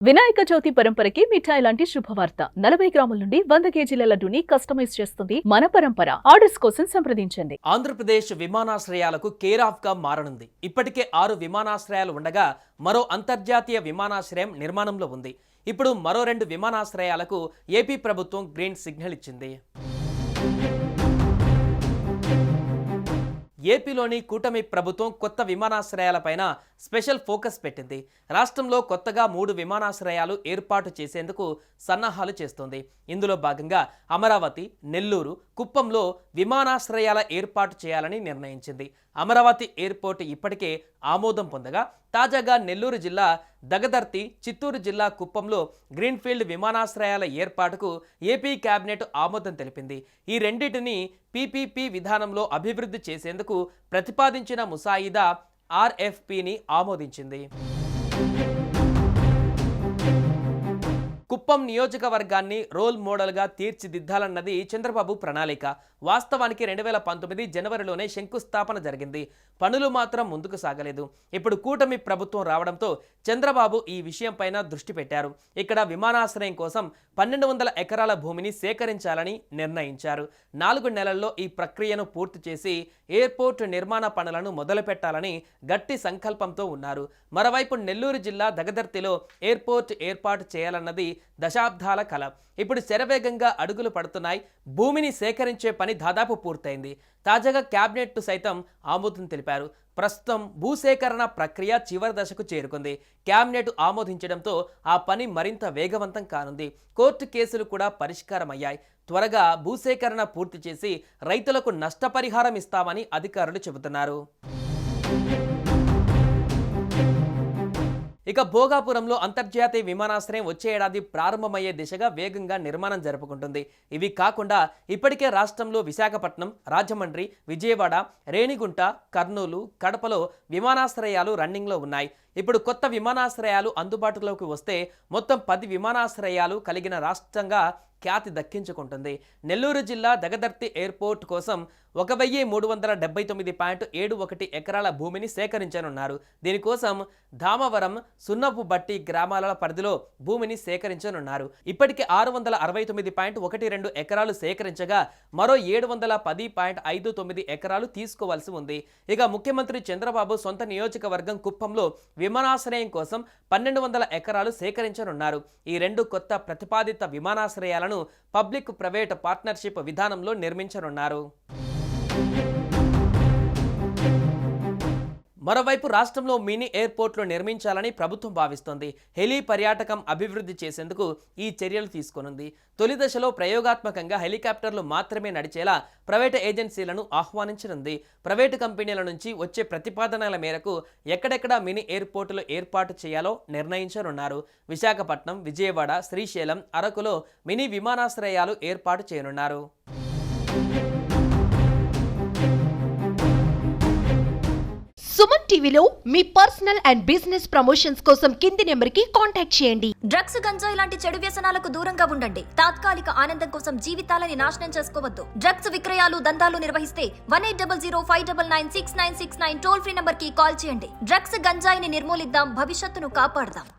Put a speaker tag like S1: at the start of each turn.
S1: వినాయక చవితి పరంపరకి మిఠాయి లాంటి శుభవార్త 40 గ్రాముల నుండి 100 కేజీల లడ్డూని కస్టమైజ్ చేస్తుంది మన పరంపర. ఆర్డర్స్ కోసం సంప్రదించండి.
S2: ఆంధ్రప్రదేశ్ విమానాశ్రయాలకు కేర్ ఆఫ్ గా మారనుంది. ఇప్పటికే 6 విమానాశ్రయాలు ఉండగా మరో అంతర్జాతీయ విమానాశ్రయం నిర్మాణంలో ఉంది. ఇప్పుడు మరో 2 విమానాశ్రయాలకు ఏపీ ప్రభుత్వం గ్రీన్ సిగ్నల్ ఇచ్చింది. ఏపీలోని కూటమి ప్రభుత్వం కొత్త విమానాశ్రయాలపైన స్పెషల్ ఫోకస్ పెట్టింది. రాష్ట్రంలో కొత్తగా 3 విమానాశ్రయాలు ఏర్పాటు చేసేందుకు సన్నాహాలు చేస్తోంది. ఇందులో భాగంగా అమరావతి, నెల్లూరు, కుప్పంలో విమానాశ్రయాల ఏర్పాటు చేయాలని నిర్ణయించింది. అమరావతి ఎయిర్పోర్ట్ ఇప్పటికే ఆమోదం పొందగా తాజాగా నెల్లూరు జిల్లా దగదర్తి, చిత్తూరు జిల్లా కుప్పంలో గ్రీన్ఫీల్డ్ విమానాశ్రయాల ఏర్పాటుకు ఏపీ కేబినెట్ ఆమోదం తెలిపింది. ఈ రెండింటిని పీపీపీ విధానంలో అభివృద్ధి చేసేందుకు ప్రతిపాదించిన ముసాయిదా ఆర్ఎఫ్పిని ఆమోదించింది. కుప్పం నియోజకవర్గాన్ని రోల్ మోడల్గా తీర్చిదిద్దాలన్నది చంద్రబాబు ప్రణాళిక. వాస్తవానికి 2019 జనవరిలోనే శంకుస్థాపన జరిగింది. పనులు మాత్రం ముందుకు సాగలేదు. ఇప్పుడు కూటమి ప్రభుత్వం రావడంతో చంద్రబాబు ఈ విషయంపైన దృష్టి పెట్టారు. ఇక్కడ విమానాశ్రయం కోసం 1200 ఎకరాల భూమిని సేకరించాలని నిర్ణయించారు. 4 నెలల్లో ఈ ప్రక్రియను పూర్తి చేసి ఎయిర్పోర్ట్ నిర్మాణ పనులను మొదలుపెట్టాలని గట్టి సంకల్పంతో ఉన్నారు. మరోవైపు నెల్లూరు జిల్లా దగదర్తిలో ఎయిర్పోర్ట్ ఏర్పాటు చేయాలన్నది దశాబ్దాల కల. ఇప్పుడు శరవేగంగా అడుగులు పడుతున్నాయి. భూమిని సేకరించే పని దాదాపు పూర్తయింది. తాజాగా కేబినెట్ సైతం ఆమోదం తెలిపారు. ప్రస్తుతం భూసేకరణ ప్రక్రియ చివరి దశకు చేరుకుంది. కేబినెట్ ఆమోదించడంతో ఆ పని మరింత వేగవంతం కానుంది. కోర్టు కేసులు కూడా పరిష్కారమయ్యాయి. త్వరగా భూసేకరణ పూర్తి చేసి రైతులకు నష్టపరిహారం ఇస్తామని అధికారులు చెబుతున్నారు. ఇక భోగాపురంలో అంతర్జాతీయ విమానాశ్రయం వచ్చే ఏడాది ప్రారంభమయ్యే దిశగా వేగంగా నిర్మాణం జరుపుకుంటుంది. ఇవి కాకుండా ఇప్పటికే రాష్ట్రంలో విశాఖపట్నం, రాజమండ్రి, విజయవాడ, రేణిగుంట, కర్నూలు, కడపలో విమానాశ్రయాలు రన్నింగ్లో ఉన్నాయి. ఇప్పుడు కొత్త విమానాశ్రయాలు అందుబాటులోకి వస్తే మొత్తం 10 విమానాశ్రయాలు కలిగిన రాష్ట్రంగా ఖ్యాతి దక్కించుకుంటుంది. నెల్లూరు జిల్లా దగదర్తి ఎయిర్పోర్ట్ కోసం 1379.71 ఎకరాల భూమిని సేకరించనున్నారు. దీనికోసం ధామవరం, సున్నపుబట్టి గ్రామాల పరిధిలో భూమిని సేకరించనున్నారు. ఇప్పటికే 669.12 ఎకరాలు సేకరించగా మరో 710.59 ఎకరాలు తీసుకోవాల్సి ఉంది. ఇక ముఖ్యమంత్రి చంద్రబాబు సొంత నియోజకవర్గం కుప్పంలో విమానాశ్రయం కోసం 1200 ఎకరాలు సేకరించనున్నారు. ఈ 2 కొత్త ప్రతిపాదిత విమానాశ్రయాలను పబ్లిక్ ప్రైవేట్ పార్ట్నర్షిప్ విధానంలో నిర్మించనున్నారు. మరోవైపు రాష్ట్రంలో మినీ ఎయిర్పోర్ట్లు నిర్మించాలని ప్రభుత్వం భావిస్తోంది. హెలీ పర్యాటకం అభివృద్ధి చేసేందుకు ఈ చర్యలు తీసుకొనుంది. తొలి దశలో ప్రయోగాత్మకంగా హెలికాప్టర్లు మాత్రమే నడిచేలా ప్రైవేటు ఏజెన్సీలను ఆహ్వానించనుంది. ప్రైవేటు కంపెనీల నుంచి వచ్చే ప్రతిపాదనల మేరకు ఎక్కడెక్కడ మినీ ఎయిర్పోర్టులు ఏర్పాటు చేయాలో నిర్ణయించనున్నారు. విశాఖపట్నం, విజయవాడ, శ్రీశైలం, అరకులో మినీ విమానాశ్రయాలు ఏర్పాటు చేయనున్నారు.
S3: సుమన్ టీవీలో మీ పర్సనల్ అండ్ బిజినెస్ ప్రమోషన్స్ కోసం కింది నెంబర్కి కాంటాక్ట్ చేయండి.
S4: డ్రగ్స్, గంజాయి లాంటి చెడు వ్యసనాలకు దూరంగా ఉండండి. తాత్కాలిక ఆనందం కోసం జీవితాలని నాశనం చేసుకోవద్దు. డ్రగ్స్ విక్రయాలు, దందాలు నిర్వహిస్తే 180059996969 టోల్ ఫ్రీ నంబర్ కి కాల్ చేయండి. డ్రగ్స్, గంజాయిని నిర్మూలిద్దాం, భవిష్యత్తును కాపాడదాం.